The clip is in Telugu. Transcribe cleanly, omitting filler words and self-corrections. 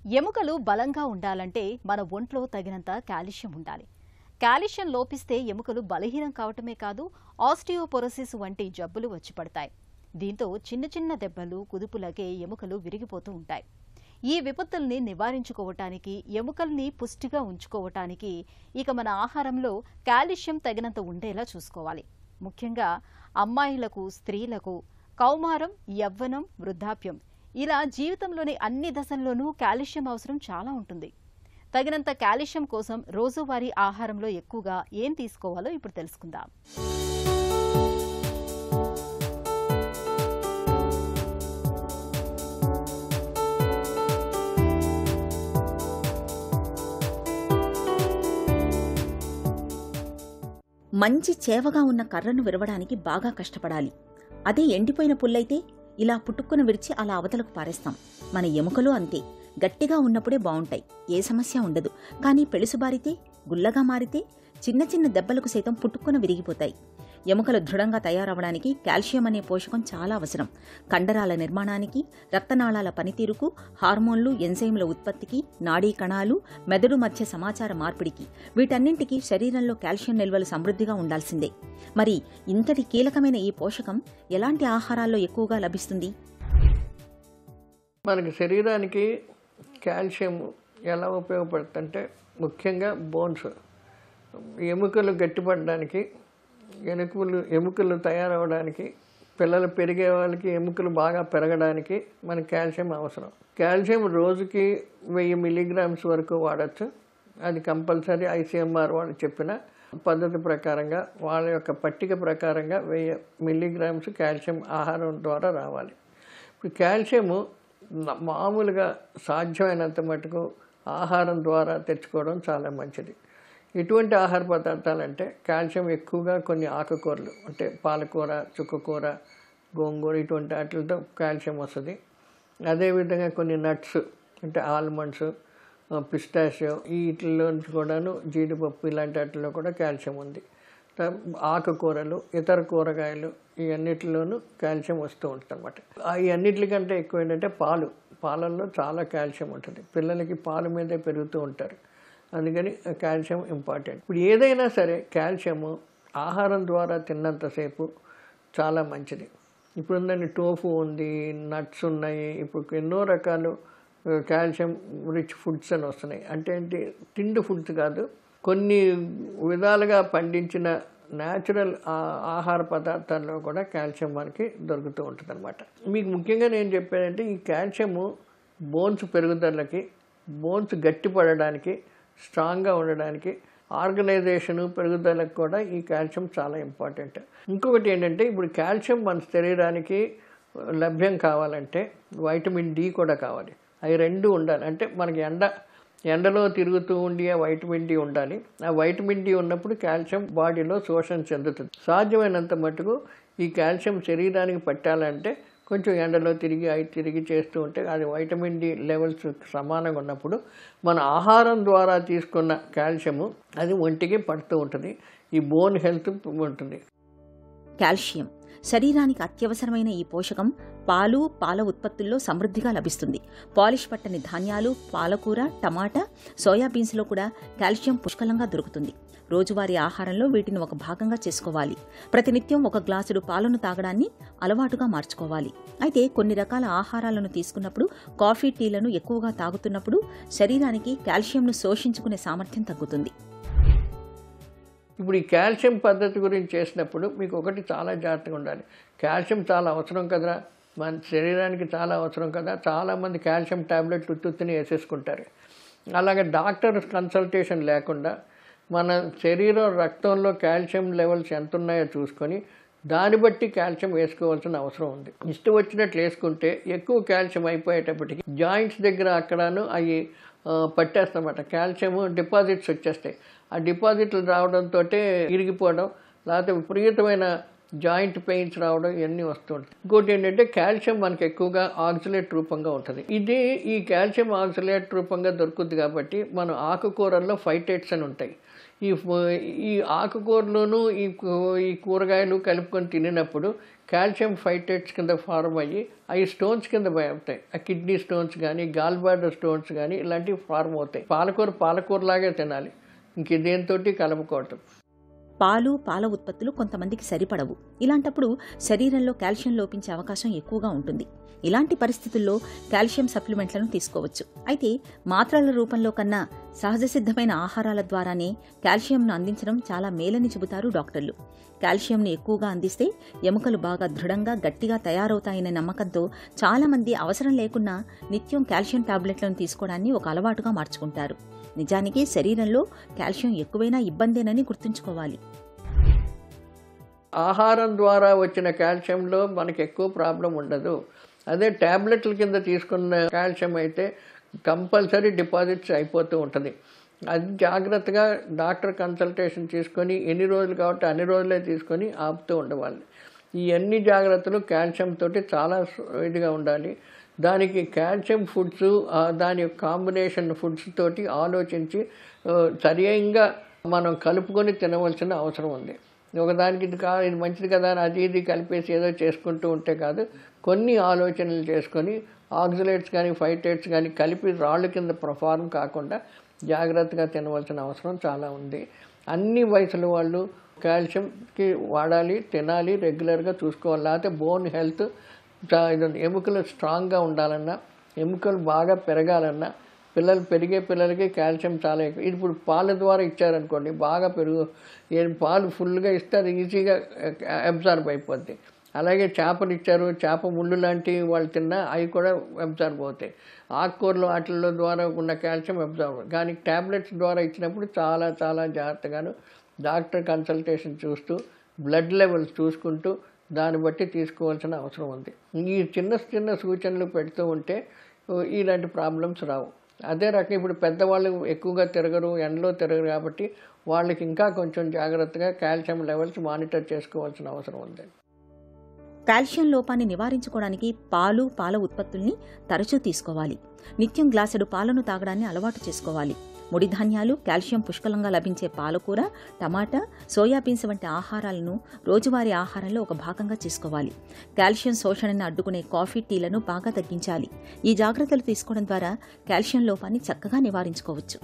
ఎముకలు బలంగా ఉండాలంటే మన ఒంట్లో తగినంత కాల్షియం ఉండాలి. కాల్షియం లోపిస్తే ఎముకలు బలహీనం కావటమే కాదు, ఆస్టియోపోరోసిస్ వంటి జబ్బులు వచ్చి పడతాయి. దీంతో చిన్న చిన్న దెబ్బలు, కుదుపులకే ఎముకలు విరిగిపోతూ ఉంటాయి. ఈ విపత్తుల్ని నివారించుకోవటానికి, ఎముకల్ని పుష్టిగా ఉంచుకోవటానికి ఇక మన ఆహారంలో కాల్షియం తగినంత ఉండేలా చూసుకోవాలి. ముఖ్యంగా అమ్మాయిలకు, స్త్రీలకు కౌమారం, యవ్వనం, వృద్ధాప్యం ఇలా జీవితంలోని అన్ని దశల్లోనూ కాల్షియం అవసరం చాలా ఉంటుంది. తగినంత కాల్షియం కోసం రోజువారీ ఆహారంలో ఎక్కువగా ఏం తీసుకోవాలో ఇప్పుడు తెలుసుకుందాం. మంచి చేవగా ఉన్న కర్రను విరవడానికి బాగా కష్టపడాలి. అదే ఎండిపోయిన పుల్లైతే ఇలా పుట్టుక్కున విరిచి అలా అవతలకు పారేస్తాం. మన ఎముకలు అంతే, గట్టిగా ఉన్నప్పుడే బావుంటాయి, ఏ సమస్య ఉండదు. కానీ పెళుసుబారితే, గుల్లగా మారితే చిన్న చిన్న దెబ్బలకు సైతం పుట్టుక్కున విరిగిపోతాయి. ఎముకలు దృఢంగా తయారవడానికి కాల్షియం అనే పోషకం చాలా అవసరం. కండరాల నిర్మాణానికి, రక్తనాళాల పనితీరుకు, హార్మోన్లు, ఎంజైమ్ల ఉత్పత్తికి, నాడీ కణాలు, మెదడు మధ్య సమాచార మార్పిడికి, వీటన్నింటికీ శరీరంలో కాల్షియం నిల్వలు సమృద్ధిగా ఉండాల్సిందే. మరి ఇంతటి కీలకమైన ఈ పోషకం ఎలాంటి ఆహారాల్లో ఎక్కువగా లభిస్తుంది? మనకి శరీరానికి కాల్షియం ఎలా ఉపయోగపడుతుందంటే, ముఖ్యంగా బోన్స్, ఎముకలు గట్టిపడడానికి, ఎముకలు తయారవడానికి, పిల్లలు పెరిగే వాళ్ళకి ఎముకలు బాగా పెరగడానికి మనకి కాల్షియం అవసరం. కాల్షియం రోజుకి 1000 మిల్లీగ్రామ్స్ వరకు వాడచ్చు. అది కంపల్సరీ ఐసీఎంఆర్ వాళ్ళు చెప్పిన పద్ధతి ప్రకారంగా, వాళ్ళ యొక్క పట్టిక ప్రకారంగా 1000 మిల్లీగ్రామ్స్ కాల్షియం ఆహారం ద్వారా రావాలి. ఇప్పుడు కాల్షియము మామూలుగా సాధ్యమైనంత మటుకు ఆహారం ద్వారా తెచ్చుకోవడం చాలా మంచిది. ఎటువంటి ఆహార పదార్థాలంటే కాల్షియం ఎక్కువగా కొన్ని ఆకుకూరలు, అంటే పాలకూర, చుక్కకూర, గోంగూర, ఇటువంటి వాటితో కాల్షియం వస్తుంది. అదేవిధంగా కొన్ని నట్స్, అంటే ఆల్మండ్స్, పిస్టాషియో, వీటిలో నుంచి కూడాను జీడిపప్పు, ఇలాంటి వాటిలో కూడా కాల్షియం ఉంది. ఆకుకూరలు, ఇతర కూరగాయలు, ఈ అన్నిటిలోనూ కాల్షియం వస్తూ ఉంటుంది అన్నమాట. ఈ అన్నిటికంటే ఎక్కువ ఏంటంటే పాలల్లో చాలా కాల్షియం ఉంటుంది. పిల్లలకి పాల మీదే పెరుగుతూ ఉంటారు, అందుకని కాల్షియం ఇంపార్టెంట్. ఇప్పుడు ఏదైనా సరే కాల్షియము ఆహారం ద్వారా తిన్నంతసేపు చాలా మంచిది. ఇప్పుడు ఉందండి, టోఫు ఉంది, నట్స్ ఉన్నాయి, ఇప్పుడు ఎన్నో రకాలు కాల్షియం రిచ్ ఫుడ్స్ అని వస్తున్నాయి. అంటే ఏంటి, తిండి ఫుడ్స్ కాదు, కొన్ని విధాలుగా పండించిన న్యాచురల్ ఆహార పదార్థాల్లో కూడా కాల్షియం మనకి దొరుకుతూ ఉంటుంది అనమాట. మీకు ముఖ్యంగా నేను చెప్పేదంటే, ఈ కాల్షియము బోన్స్ పెరుగుదలకి, బోన్స్ గట్టిపడడానికి, స్ట్రాంగ్గా ఉండడానికి, ఆర్గనైజేషను పెరుగుదలకు కూడా ఈ కాల్షియం చాలా ఇంపార్టెంట్. ఇంకొకటి ఏంటంటే, ఇప్పుడు కాల్షియం మన శరీరానికి లభ్యం కావాలంటే వైటమిన్ డి కూడా కావాలి. అవి రెండు ఉండాలి. అంటే మనకి ఎండలో తిరుగుతూ ఉండి ఆ వైటమిన్ డి ఉండాలి. ఆ వైటమిన్ డి ఉన్నప్పుడు కాల్షియం బాడీలో శోషణ చెందుతుంది. సాధ్యమైనంత మటుకు ఈ కాల్షియం శరీరానికి పట్టాలంటే కొంచెం ఎండలో తిరిగి చేస్తూ ఉంటే, అది వైటమిన్ డి లెవెల్స్ సమానంగా ఉన్నప్పుడు మన ఆహారం ద్వారా తీసుకున్న కాల్షియము అది ఒంటికి పడుతూ ఉంటుంది. ఈ బోన్ హెల్త్ ఉంటుంది. కాల్షియం శరీరానికి అత్యవసరమైన ఈ పోషకం పాలు, పాల ఉత్పత్తుల్లో సమృద్ధిగా లభిస్తుంది. పాలిష్ పట్టని ధాన్యాలు, పాలకూర, టమాటా, సోయాబీన్స్లో కూడా కాల్షియం పుష్కలంగా దొరుకుతుంది. రోజువారీ ఆహారంలో వీటిని ఒక భాగంగా చేసుకోవాలి. ప్రతినిత్యం 1 గ్లాసుడు పాలను తాగడాన్ని అలవాటుగా మార్చుకోవాలి. అయితే కొన్ని రకాల ఆహారాలను తీసుకున్నప్పుడు, కాఫీ, టీలను ఎక్కువగా తాగుతున్నప్పుడు శరీరానికి కాల్షియంను శోషించుకునే సామర్థ్యం తగ్గుతుంది. ఇప్పుడు ఈ కాల్షియం పద్ధతి గురించి చేసినప్పుడు మీకు ఒకటి చాలా జాగ్రత్తగా ఉండాలి. కాల్షియం చాలా అవసరం కదా, మన శరీరానికి చాలా అవసరం కదా. చాలామంది కాల్షియం టాబ్లెట్లు ఉత్తుని వేసేసుకుంటారు. అలాగే డాక్టర్ కన్సల్టేషన్ లేకుండా మన శరీరం రక్తంలో కాల్షియం లెవెల్స్ ఎంత ఉన్నాయో చూసుకొని దాన్ని బట్టి కాల్షియం వేసుకోవాల్సిన అవసరం ఉంది. ఇష్టం వచ్చినట్లు వేసుకుంటే ఎక్కువ కాల్షియం అయిపోయేటప్పటికి జాయింట్స్ దగ్గర అక్కడను అవి పట్టేస్తామన్నమాట. కాల్షియం డిపాజిట్స్ వచ్చేస్తాయి. ఆ డిపాజిట్లు రావడంతో ఇరిగిపోవడం, లేకపోతే విపరీతమైన జాయింట్ పెయిన్స్ రావడం, ఇవన్నీ వస్తూ ఉంటాయి. ఇంకోటి ఏంటంటే, కాల్షియం మనకి ఎక్కువగా ఆక్సలేట్ రూపంగా ఉంటుంది. ఈ కాల్షియం ఆక్సలేట్ రూపంగా దొరుకుతుంది కాబట్టి మనం ఆకుకూరల్లో ఫైటేట్స్ అని ఉంటాయి. ఈ ఆకుకూరలోనూ ఈ కూరగాయలు కలుపుకొని తినినప్పుడు కాల్షియం ఫైటేట్స్ కింద ఫార్మ్ అయ్యి అవి స్టోన్స్ కింద అవుతాయి. ఆ కిడ్నీ స్టోన్స్ కానీ గాల్ బ్లాడర్ స్టోన్స్ కానీ ఇలాంటివి ఫార్మ్ అవుతాయి. పాలకూరలాగే తినాలి, ఇంక దేనితోటి కలపకూడదు. పాలు, పాల ఉత్పత్తులు కొంతమందికి సరిపడవు. ఇలాంటప్పుడు శరీరంలో కాల్షియం లోపించే అవకాశం ఎక్కువగా ఉంటుంది. ఇలాంటి పరిస్థితుల్లో కాల్షియం సప్లిమెంట్లను తీసుకోవచ్చు. అయితే మాత్రల రూపంలో కన్నా సహజ సిద్ధమైన ఆహారాల ద్వారానే కాల్షియంను అందించడం చాలా మేలని చెబుతారు డాక్టర్లు. కాల్షియంను ఎక్కువగా అందిస్తే ఎముకలు బాగా దృఢంగా గట్టిగా తయారవుతాయనే నమ్మకంతో చాలామంది అవసరం లేకున్నా నిత్యం కాల్షియం టాబ్లెట్లను తీసుకోవడాన్ని ఒక అలవాటుగా మార్చుకుంటారు. నిజానికి శరీరంలో కాల్షియం ఎక్కువైనా ఇబ్బందేనని గుర్తుంచుకోవాలి. ఆహారం ద్వారా వచ్చిన కాల్షియంలో మనకి ఎక్కువ ప్రాబ్లం ఉండదు. అదే ట్యాబ్లెట్ల కింద తీసుకున్న కాల్షియం అయితే కంపల్సరీ డిపాజిట్స్ అయిపోతూ ఉంటుంది. అది జాగ్రత్తగా డాక్టర్ కన్సల్టేషన్ తీసుకొని ఎన్ని రోజులు కాబట్టి అన్ని రోజులే తీసుకొని ఆపుతూ ఉండవాలి. ఈ అన్ని జాగ్రత్తలు కాల్షియం తోటి చాలా ఇదిగా ఉండాలి. దానికి కాల్షియం ఫుడ్స్, దాని కాంబినేషన్ ఫుడ్స్ తోటి ఆలోచించి సరియంగా మనం కలుపుకొని తినవలసిన అవసరం ఉంది. ఒకదానికి ఇది మంచిది కదా అని ఇది కలిపేసి ఏదో చేసుకుంటూ ఉంటే కాదు, కొన్ని ఆలోచనలు చేసుకొని ఆక్సిలేట్స్ కానీ ఫైటేట్స్ కానీ కలిపి రాళ్ళ కింద ఫార్మ్ కాకుండా జాగ్రత్తగా తినవలసిన అవసరం చాలా ఉంది. అన్ని వయసుల వాళ్ళు కాల్షియంకి వాడాలి, తినాలి, రెగ్యులర్గా చూసుకోవాలి. లేకపోతే బోన్ హెల్త్, ఎముకలు స్ట్రాంగ్గా ఉండాలన్నా, ఎముకలు బాగా పెరగాలన్నా, పిల్లలకి కాల్షియం చాలా ఎక్కువ. ఇప్పుడు పాల ద్వారా ఇచ్చారనుకోండి, బాగా పాలు ఫుల్గా ఇస్తే అది ఈజీగా అబ్జార్బ్ అయిపోద్ది. అలాగే చేపలు ఇచ్చారు, చేప ముళ్ళు లాంటివి వాళ్ళు తిన్నా అవి కూడా అబ్జార్బ్ అవుతాయి. ఆకుకూరలు వాటిల్లో ద్వారా ఉన్న కాల్షియం అబ్జార్బ్. కానీ ట్యాబ్లెట్స్ ద్వారా ఇచ్చినప్పుడు చాలా చాలా జాగ్రత్తగాను డాక్టర్ కన్సల్టేషన్ చూస్తూ బ్లడ్ లెవెల్స్ చూసుకుంటూ దాన్ని బట్టి తీసుకోవాల్సిన అవసరం ఉంది. ఈ చిన్న సూచనలు పెడుతూ ఉంటే ఇలాంటి ప్రాబ్లమ్స్ రావు. అదే రకం ఇప్పుడు పెద్దవాళ్ళు ఎక్కువగా తిరగరు, ఎండలో తిరగరు కాబట్టి వాళ్ళకి ఇంకా కొంచెం జాగ్రత్తగా కాల్షియం లెవెల్స్ మానిటర్ చేసుకోవాల్సిన అవసరం ఉంది. కాల్షియం లోపాన్ని నివారించుకోవడానికి పాలు, పాల ఉత్పత్తుల్ని తరచూ తీసుకోవాలి. నిత్యం గ్లాసుడు పాలను తాగడాన్ని అలవాటు చేసుకోవాలి. ముడి ధాన్యాలు, కాల్షియం పుష్కలంగా లభించే పాలకూర, టమాటా, సోయాబీన్స్ వంటి ఆహారాలను రోజువారీ ఆహారంలో ఒక భాగంగా చేసుకోవాలి. కాల్షియం శోషణను అడ్డుకునే కాఫీ, టీలను బాగా తగ్గించాలి. ఈ జాగ్రత్తలు తీసుకోవడం ద్వారా కాల్షియం లోపాన్ని చక్కగా నివారించుకోవచ్చు.